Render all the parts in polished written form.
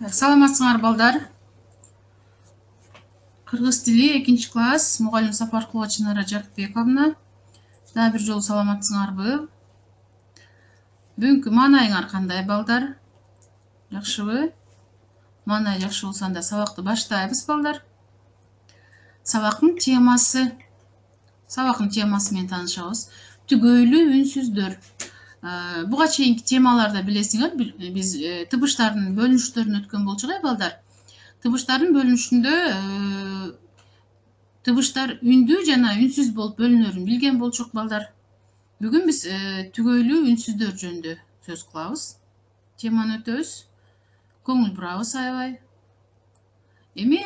Саламатсыңар балдар. Кыргыз тили 2-класс мугалим Сапаркулова Чынара Жаркбековна. Да бир жолу саламатсыңарбы? Бүгүнкү маанайыңар кандай балдар? Жакшыбы? Маанай жакшы болсо анда сабакты баштайбыз балдар. Сабактын темасы менен таанышабыз. Түгөйлүү үнсүздөр. Буга чейинки темаларда билесиңер, биз тыбыштардын бөлүнүштөрүн өткөн болчук балдар. Тыбыштардын бөлүнүшүндө тыбыштар үндүү жана үнсүз болуп бөлүнөрүн билген болчук балдар. Бүгүн биз түгөйлүү үнсүздөр жөнүндө сөз кылабыз. Теманы өтөбүз. Көңүл бурабыз аябай. Эми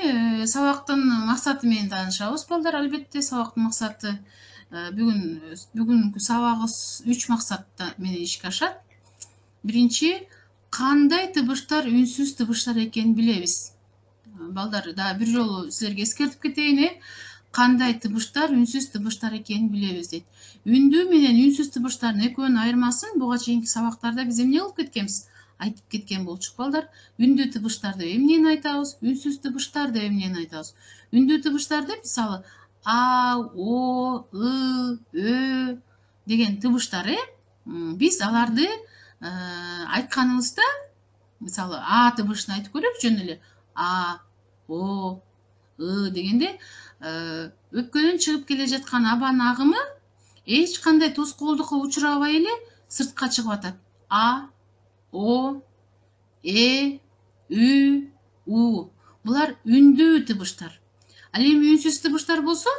сабактын максаты менен таанышабыз балдар. Албетте сабактын максаты бүгүнкү сабагыбыз 3 максатта менен ишке ашат. Биринчи, кандай тыбыштар үнсүз тыбыштар экенин билебиз. Балдар, да бир жолу силерге эскертип кетейин, кандай тыбыштар үнсүз тыбыштар экенин билебиз дейт. Үндүү менен үнсүз тыбыштардын экөөнүн айырмасын буга чейинки сабактарда биз эмне кылып кеткенбиз? Айтып кеткен болчук балдар. Үндүү тыбыштарды эмнени айтабыз? Үнсүз тыбыштарды эмнени айтабыз? Үндүү тыбыштарды мисалы а, о, ы, ö деген тыбыштар, биз аларды айтканыбызда, мисалы а тыбышын айтып көрөйүк жөн эле. А, о, дегенде өпкөдөн чыгып келе жаткан абанын агымы эч кандай тоскоолдукка учурабай эле сыртка чыгып атат. А, о, ү, у. Булар үндүү тыбыштар. Ал эми үнсүз тыбыштар болсо,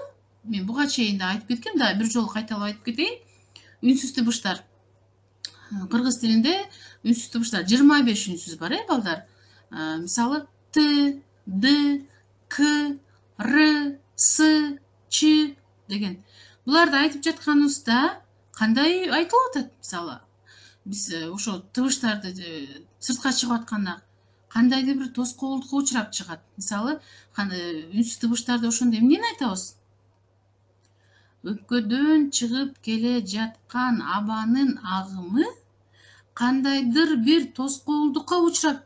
мен буга чейин да айтып кеткем, да бир жолу кайталап айтып кетейин. Үнсүз тыбыштар. Кыргыз тилинде үнсүз тыбыштар 25 үнсүз бар, балдар. Мисалы т, д, к, р, с, ч деген. Буларды айтып жатканыбызда кандай айтылып атат? Мисалы, биз ошо тыбыштарды сыртка чыгып атканда кандайдыр бир тоскоолдукка учурап чыгат. Мисалы, үнсүз тыбыштарды ошондо эмнени айтабыз? Өпкөдөн чыгып келе жаткан абанын агымы кандайдыр бир тоскоолдукка учурап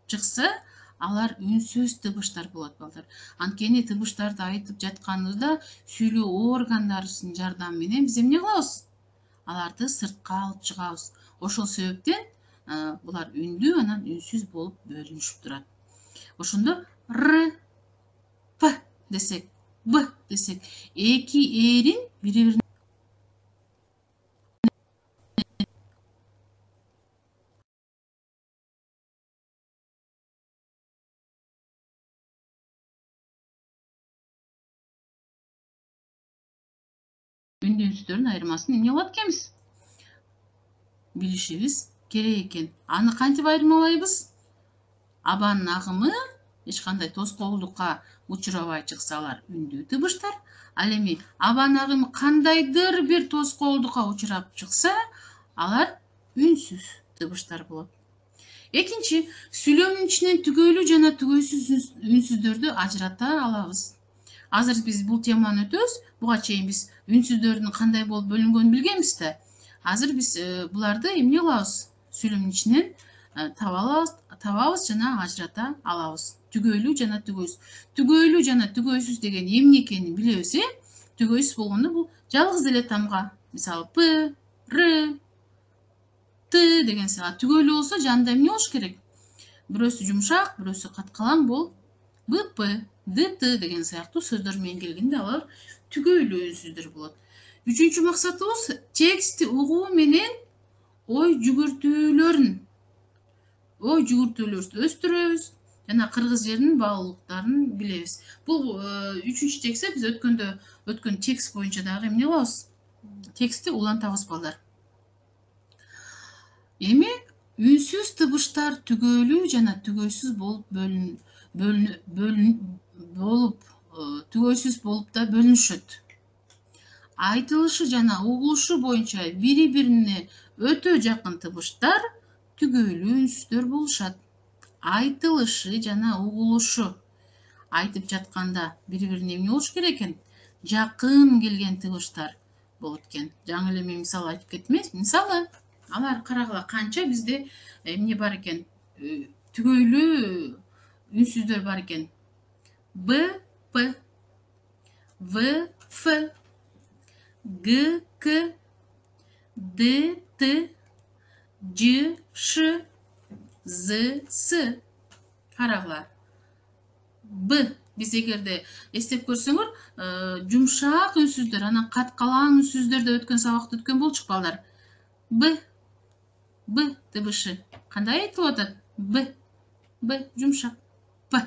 чыкса, алар үнсүз тыбыштар болот балдар. Анткени тыбыштарды айтып жатканыбызда сүйлөө органдарыбыздын жардамы менен биз эмне кылабыз? Аларды сыртка алып чыгабыз. Ошол себептен булар үндүү анан үнсүз болуп бөлүнүшүп турат. Ошондо р, п десек, б десек, эки эрин бири-бирине үндүү үнсүздөрдүн айырмасын эмне кылат экенбиз? Билишибиз керек экен. Аны кантип айырмалайбыз? Абанын агымы эч кандай тоскоолдукка учурабай чыкса, алар үндүү тыбыштар. Ал эми абанын агымы кандайдыр бир тоскоолдукка учурап чыкса, алар үнсүз тыбыштар болот. Экинчи, сүйлөмдүн ичинен түгөйлүү жана түгөйсүз үнсүздөрдү ажырата алабыз. Азыр биз бул теманы өтөбүз. Буга чейин биз үнсүздөрдүн кандай болуп бөлүнгөнүн билгенбиз да. Азыр биз буларды эмне кылабыз? Сүйлөмдүн ичинен табабыз жана ажырата алабыз. Түгөйлүү жана түгөйсүз. Түгөйлүү жана түгөйсүз деген эмне экенин билебиз, Түгөйсүз болгондо бул жалгыз эле тамга. Мисалы п, р, т деген сыяктуу. Түгөйлүү болсо жанында эмне болуш керек? Бирөөсү жумшак, бирөөсү каткалам бол бп, дт деген сыяктуу сөздөр менен келгенде алар түгөйлүү үнсүздөр болот. Үчүнчү максатыбыз текстти угуу менен ой жүгүртүүлөрүн өстүрөбүз жана кыргыз жеринин баалуулуктарын билебиз. Бул үчүнчү текстте биз өткөн текст боюнча дагы эмне кылабыз? Текстти улантабыз балдар. Эми үнсүз тыбыштар түгөйлүү жана түгөйсүз түгөйсүз болуп да бөлүнүшөт. Айтылышы жана угулушу боюнча бири-бирине өтө жакын тыбыштар түгөйлүү үнсүздөр болушат. Айтылышы жана угулушу айтып жатканда бири-бирине эмне болуш керек экен? Жакын келген тыбыштар болот экен. Жаңы эле мен мисал айтып кеттим. Мисалы, алар карагыла канча бизде эмне бар экен? түгөйлүү үнсүздөр бар экен. Б, П, В, Ф, Г, К, Д, Т, Ж, Ш, З, С. Карагыла. Б. Биз эгерде эстеп көрсөңөр, жумшак үнсүздөр, анан каткалаң үнсүздөр деп өткөн сабакты өткөн болчук балдар. Б. Б дыбышы. Кандай айтылып атат? Б. Б жумшак. П.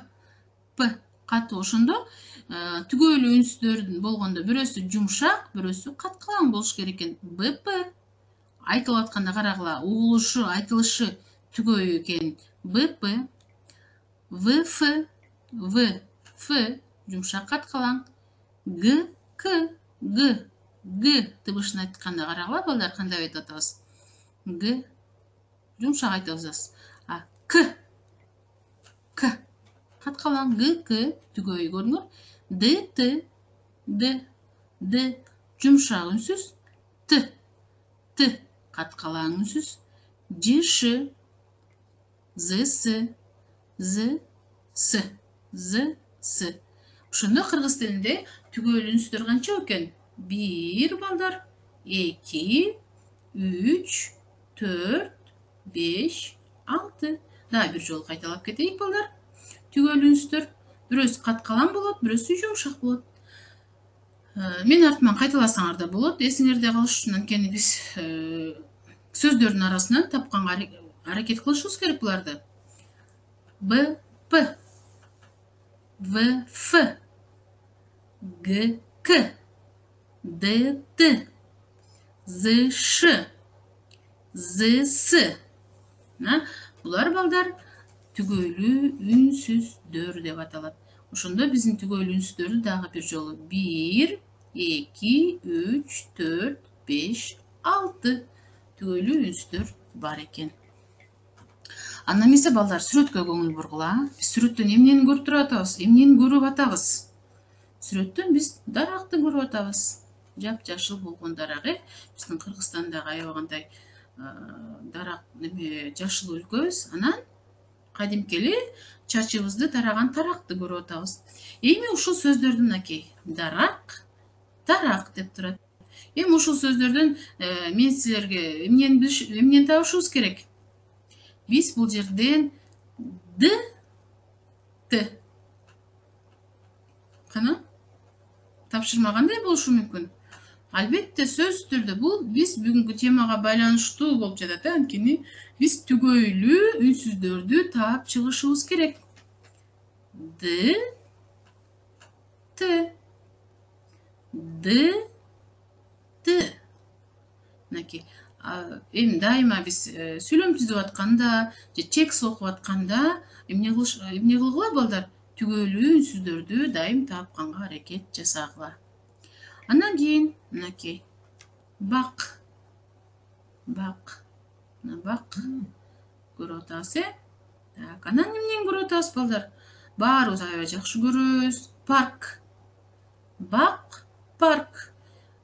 П катуу. Ошондо түгөйлүү үнсүздөрдүн болгондо бирөөсү жумшак, бирөөсү каткалаң болуш керек экен. Б, П. Айтылып атканда карагыла, угулушу, айтылышы түгөйүү экен. Б, П. В, Ф. В, Ф жумшак каткалаң. Г, К, Г. Г дыбышын айтканда карагыла балдар, кандай айтып атабыз? Г жумшак айтып атабыз. А К. К каткалаң. Г, К түгөйүү көрүңөр. Д, Т. Д. Д жумшак үнсүз. Т. Т каткалаң үнсүз. Ж, Ш. З, С. З, С. З, С. Ошондо кыргыз тилинде түгөйлүү үнсүздөр канча экен? 1 балдар, 2, 3, 4, 5, 6. Дагы бир жолу кайталап кетейик балдар. Түгөйлүү үнсүздөр бирөөсү каткалаң болот, бирөөсү жумшак болот. Мен артыман кайталасаңар да болот. Эсиңерде калыш үчүн анткени биз сөздөрдүн арасынан тапканга аракет кылышыбыз керек буларды. Б, П. В, Ф. Г, К. Д, Т. З, Ш. З, С. Булар балдар түгөйлүү үнсүздөр деп аталат. Ошондо биздин түгөйлүү үнсүздөрдү дагы бир жолу 1, 2, 3, 4, 5, 6 түгөйлүү үнсүздөр бар экен. Анда эмесе балдар, сүрөткө көңүл бургула. Биз сүрөттөн эмнени көрүп туруп атабыз? Эмнени көрүп атабыз? Сүрөттөн биз даракты көрүп атабыз. Жап-жашыл болгон дарак, биздин Кыргызстандагы аябагандай дарак жашыл өлкөбүз. Анан кадимкели чачыбызды тараган таракты көрүп атабыз. Эми ушул сөздөрдүн акей дарак, тарак деп турат. Эми ушул сөздөрдөн мен силерге эмнени табышыбыз керек? Биз бул жерден Д, Т. Кана? Тапшырма кандай болушу мүмкүн? Албетте сөзсүз түрдө бул биз бүгүнкү темага байланыштуу болуп жатат. Анткени биз түгөйлүү үнсүздөрдү таап чыгышыбыз керек. Д, Т. Д, Т. Мынакей. Эми дайыма биз сүйлөм түзүп атканда же текст окуп атканда эмне кылгыла балдар? Түгөйлүү үнсүздөрдү дайым тапканга аракет жасагыла. Андан кийин мынакей бак. Бак. Бак көрүп атабыз, Так, анан эмнени көрүп атабыз балдар? Баарыбыз аябай жакшы көрөбүз. Парк. Бак, парк.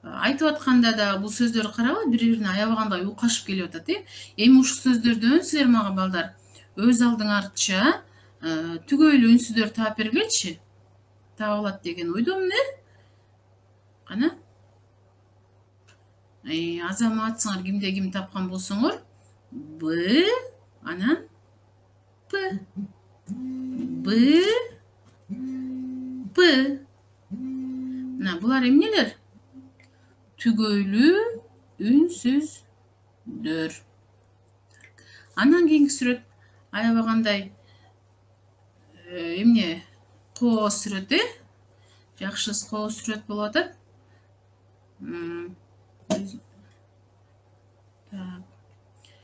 Айтып атканда да бул сөздөрдү карагыла, бири-бирине аябагандай укашып келип атат, Эми ушул сөздөрдөн силер мага балдар өз алдыңарча түгөйлүү үнсүздөр таап бергилечи. Таап алат деген ойдомун, Кана? Азаматсыңар кимде ким тапкан болсоңор, Б, анан П. Б, П. Мына булар эмнелер? Түгөйлүү үнсүздөр. Андан кийинки сүрөт аябагандай эмне кооз сүрөт, Жакшы кооз сүрөт болуп атат.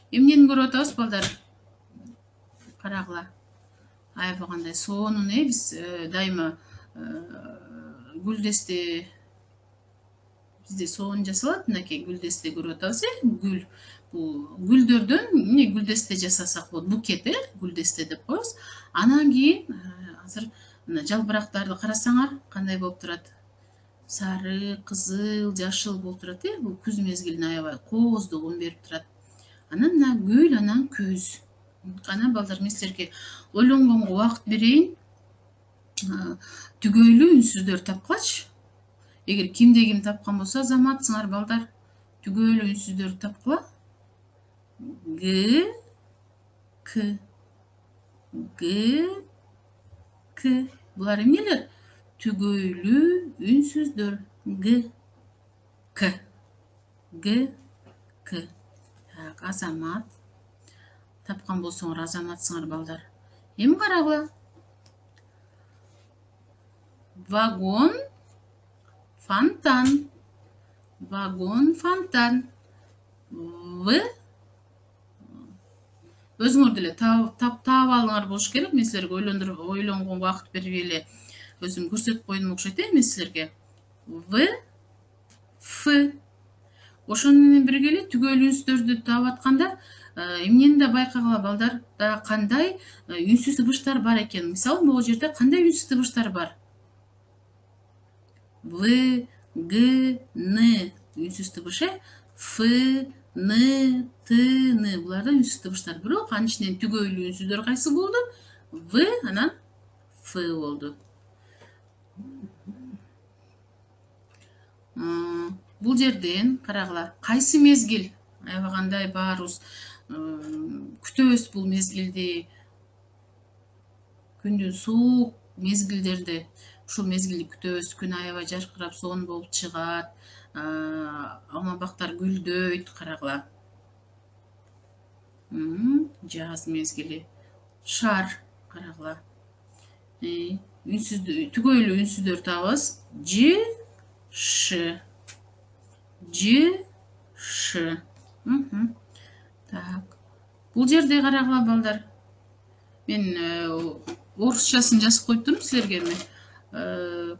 Эмнени көрүп атабыз балдар? Карагыла. Аябагандай соонун, биз дайыма гүлдесте бизде соон жасалат, мынакей гүлдесте көрүп атабыз, Гүл. Бул гүлдөрдөн эмне гүлдесте жасасак болот, букет, гүлдесте деп коебуз. Анан кийин азыр мына жалбырактарды карасаңар, кандай болуп турат? Сары, кызыл, жашыл болуп турат, Бул күз мезгилине аябай кооздугун берип турат. Анан мына гүл, анан күз. Кана балдар, мен силерге ойлонгонго убакыт берейин. Түгөйлүү үнсүздөр тапкач, эгер кимде ким тапкан болсо азаматсыңар балдар. Түгөйлүү үнсүздөрдү тапкыла. Г, К, Г, К. Булар эмнелер? Түгөйлүү үнсүздөр. Г, К, Г, К. Так, азамат. Тапкан болсоңор азаматсыңар балдар. Эми карагыла. Вагон, фонтан. Вагон, фонтан. В. Өзүңөр деле таап алыңар болуш керек. Мен силерге ойлонгон убакыт берип эле өзүм көрсөтүп койдум окшойт мен силерге. В, Ф. Ошону менен бирге эле түгөйлүү үнсүздөрдү таап атканда эмнени да байкагыла балдар, да кандай үнсүз тыбыштар бар экен. Мисалы, могу жерде кандай үнсүз тыбыштар бар? В, Г, Н үнсүз тыбышы, Ф, Н, Т, Н. Булар да үнсүз тыбыштар. Бирок анын ичинен түгөйлүү үнсүздөр кайсы болду? В, анан Ф болду. Бул жерден карагыла, кайсы мезгил? Аябагандай баарыбыз күтөбүз бул мезгилди. Күндүн суук мезгилдерде ушул мезгилди күтөбүз. Күн аябай жаркырап, сонун болуп чыгат. Алма бактар гүлдөйт, карагыла. Жаз мезгили. Шар, карагыла. Түгөйлүү үнсүздөр табабыз. Ж, Ш. Ж, Ш. Так. Бул жерде карагыла балдар. Мен орусчасын жазып коюп турмун силерге.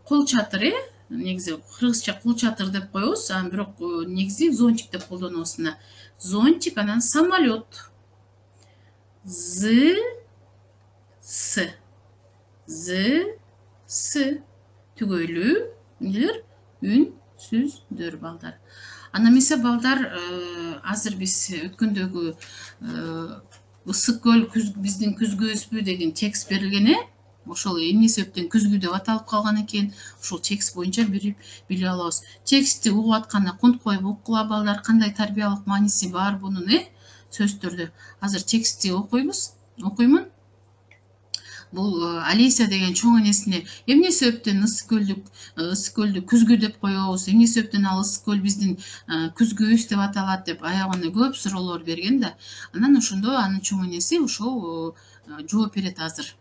Кол чатыр, негизи кыргызча кол чатыр деп коебуз, бирок негизи зонтик деп колдонобуз. Зонтик, анан самолет. З, С. З, С. Түгөйлүү эмнелер? Үнсүздөр балдар. Анан эмесе балдар, азыр биз өткөндөгү ысык көл биздин күзгүбүзбү деген текст берилген, ошол эмне себептен күзгү деп аталып калган экен, ошол текст боюнча биле алабыз. Текстти угуп атканда конуп коюп окугула балдар, кандай тарбиялык мааниси бар бунун, сөздөрдү. Азыр текстти окуймун. Бул Алеся деген чоң энесине эмне себептен ысык көлдү күзгү деп коебуз, эмне себептен ал ысык көл биздин күзгүбүз деп аталат деп аягында көп суроолор берген да. Анан ошондо анын чоң энеси ошол жооп берет азыр.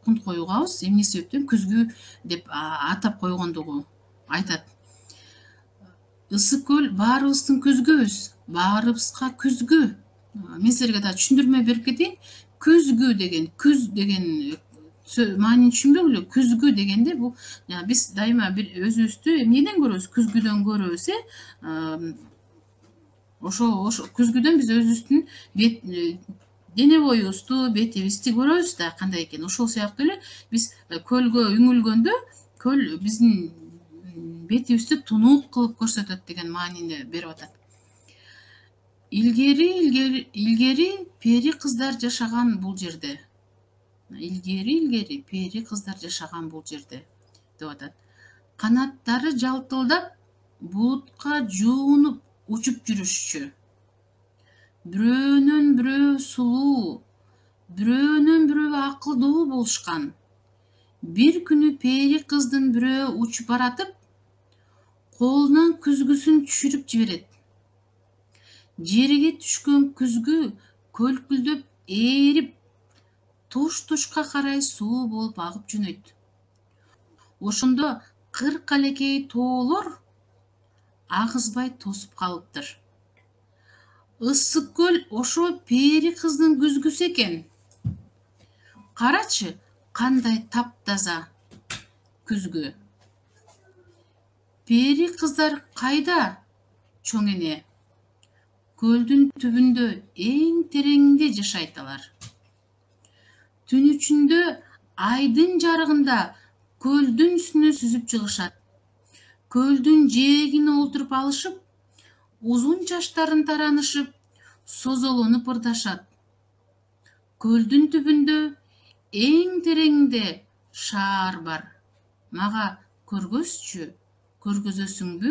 Конуп коюгабыз, эмне себептен күзгү деп атап койгондугу айтат. Ысык көл баарыбыздын күзгүбүз, баарыбызга күзгү. Мен силерге да түшүндүрмө берип кетейин. Күзгү деген, күз деген маанини түшүнбөгүлө. Күзгү дегенде бул биз дайыма бир өзүбүздү эмнеден көрөбүз? Күзгүдөн көрөбүз, ошо күзгүдөн биз өзүбүздүн дене боюбузду, бетибизди көрөбүз да кандай экен. Ошол сыяктуу эле биз көлгө үңүлгөндө көл биздин бетибизди тунук кылып көрсөтөт деген маанини берип атат. Илгери пери кыздар жашаган бул жерде. Илгери пери кыздар жашаган бул жерде деп атат. Канаттары жалтылдап, булутка жуунуп учуп жүрүшчү. Бирөөнөн бирөө сулуу, бирөөнөн бирөө акылдуу болушкан. Бир күнү пери кыздын бирөө учуп баратып, колунан күзгүсүн түшүрүп жиберет. Жерге түшкөн күзгү көлкүлдөп ээрип, туш-тушка карай суу болуп агып жөнөйт. Ошондо кыркалекей тоолор агызбай тосуп калыптыр. Ысык көл ошо пери кыздын күзгүсү экен. Карачы, кандай таптаза күзгү. Пери кыздар кайда, чоң эне? Көлдүн түбүндө, эң тереңинде жашайт алар. Түн ичинде айдын жарыгында көлдүн үстүнө сүзүп чыгышат. Көлдүн жээгине олтуруп алышып, узун чачтарын таранышып, созолонуп ырдашат. Көлдүн түбүндө эң тереңде шаар бар. Мага көргөзөсүңбү?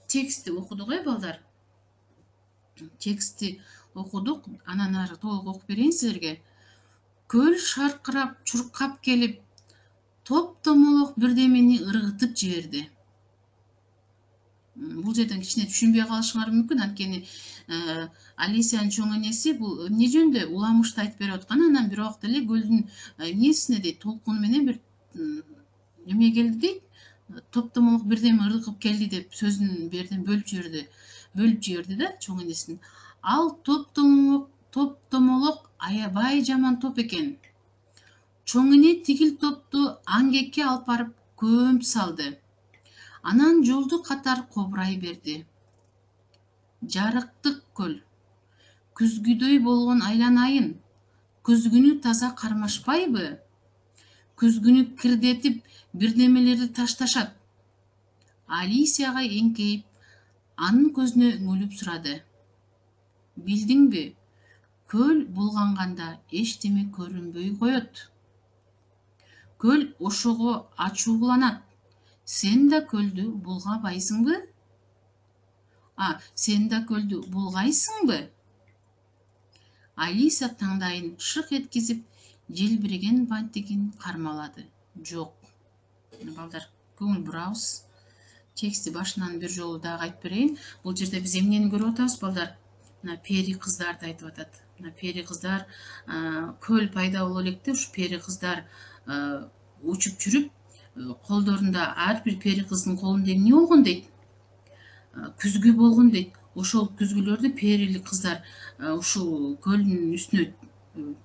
Текстти окудук балдар. Текстти окудук. Анан ары толук окуп берейин силерге. Көл шаркырап, чуркап келип, топ-томолок бирдемени ыргытып жиберди. Бул жерден кичине түшүнбөй калышыңар мүмкүн, анткени Алисиянын чоң энеси бул эмне жөнүндө уламышты айтып берип аткан, анан бирок деле көлдүн эмнесине дейт, толкуну менен бир неме келди дейт, топ-томолок бирдеме ыргып келди деп сөзүн берден бөлүп жиберди да чоң энесин. Ал топ-томолок аябай жаман топ экен. Чоң эне тигил топту аңгекке алып барып көмүп салды. Анан жолду катар кобурай берди. Жарыктык көл. Күзгүдөй болгон айланайын. Күзгүнү таза кармашпайбы? Күзгүнү кирдетип, бирдемелерди ташташат. Алисияга эңкейип, анын көзүнө үңүлүп сурады. Билдиңби? Көл булганганда эчтеме көрүнбөй коет. Көл ошого ачууланат. Сен да көлдү булгабайсыңбы? Сен да көлдү булгайсыңбы? Алисия таңдайын шык эткизип, желбиреген бантигин кармалады. Жок. Балдар, көңүл бурабыз. Тексти башынан бир жолу дагы айтып берейин. Бул жерде биз эмнени көрүп атабыз, балдар? Пери кыздарды айтып атат. Пери кыздар көл пайда боло электе, ушу пери кыздар учуп жүрүп, колдорунда ар бир пери кыздын колунда эмне болгон дейт? Күзгү болгон дейт. Ошол күзгүлөрдү перилик кыздар ушул көлдүн үстүнө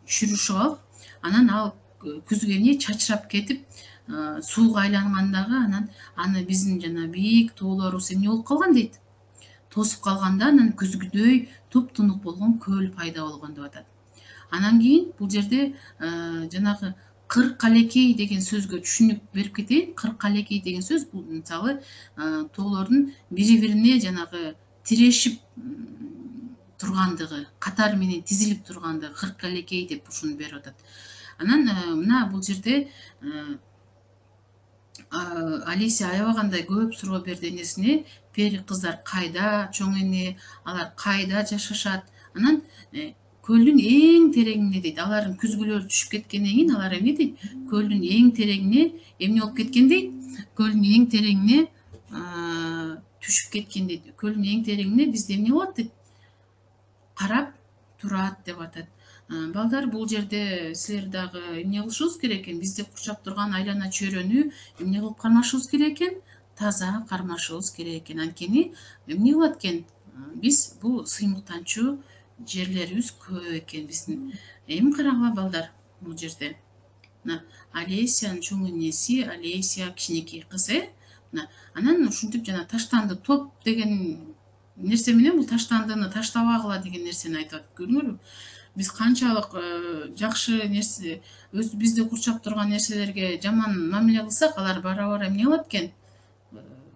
түшүрүшүп алып, анан ал күзгү эмне чачырап кетип, сууга айлангандагы, анан аны биздин жана бийик тоолорубуз эмне болуп калган дейт? Тосуп калганда, анан күзгүдөй туп-тунук болгон көл пайда болгон деп атат. Анан кийин бул жерде жанагы кыркалекей деген сөзгө түшүнүк берип кетейин. Кыркалекей деген сөз бул мисалы тоолордун бири-бирине жанагы тирешип тургандыгы, катар менен тизилип тургандыгы кыркалекей деп ушуну берип атат. Анан мына бул жерде Алисия аябагандай көп суроо берди энесине. Пери кыздар кайда, чоң эне, алар кайда жашашат? Анан көлдүн эң тереңине дейт. Алардын күзгүлөрү түшүп кеткенден кийин алар эмне дейт? Көлдүн эң тереңине эмне болуп кеткен дейт? Көлдүн эң тереңине түшүп кеткен дейт. Көлдүн эң тереңине бизде эмне болот дейт? Карап турат деп атат. Балдар, бул жерде силер дагы эмне кылышыбыз керек экен? Бизди курчап турган айлана чөйрөнү эмне кылып кармашыбыз керек экен? Таза кармашыбыз керек экен. Анткени эмне болот экен? Биз бул сыймыктанчу жерлерибиз көп экен биздин. Эми карагыла балдар, бул жерде. Алисиянын чоң энеси, Алисия кичинекей кызы. Анан ушинтип жана таштанды топ деген нерсе менен бул таштандыны таштабагыла деген нерсени айтып атат. Көрдүңөрбү? Биз канчалык жакшы нерсе, бизди курчап турган нерселерге жаман мамиле кылсак, алар бара-бара эмне болот экен?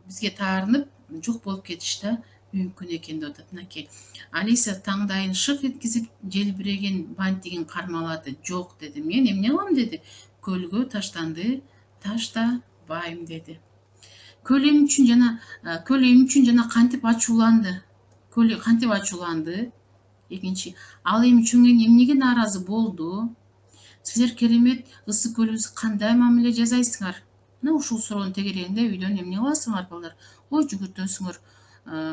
Бизге таарынып, жок болуп кетиш да мүмкүн экен деп атат. Мынакей. Алисия таңдайын шык эткизип, желбиреген бантигин кармалады. Жок деди. Мен эмне кылам деди. Көлгө таштанды таштабайм деди. Көл эмне үчүн жана кантип ачууланды? Көл кантип ачууланды? Экинчи, ал эми чоң эне эмнеге нааразы болду? Силер керемет ысык көлүбүзгө кандай мамиле жасайсыңар? Мына ушул суроонун тегерегинде үйдөн эмне кыласыңар, балдар? Ой жүгүртөсүңөр.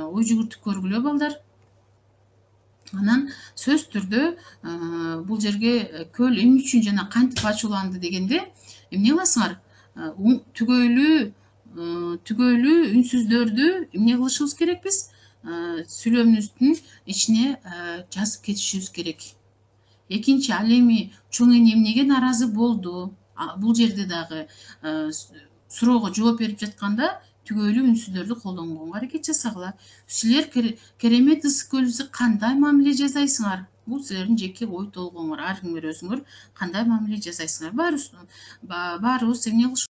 Ой жүгүртүп көргүлө, балдар. Анан сөз түрдө бул жерге көл эмне үчүн жана кантип ачууланды дегенде эмне кыласыңар? Түгөйлүү үнсүздөрдү эмне кылышыбыз керекпиз? Сүйлөмүбүздүн ичине жазып кетишибиз керек. Экинчи, ал эми чоң эне эмнеге нааразы болду? Бул жерде дагы суроого жооп берип жатканда түгөйлүү үнсүздөрдү колдонгонго аракет жасагыла. Силер керемет ысык көлүбүзгө кандай мамиле жасайсыңар? Бул силердин жеке ой толгооңор. Ар кимдер өзүңөр кандай мамиле жасайсыңар? Баарыбыз эмне кылышыбыз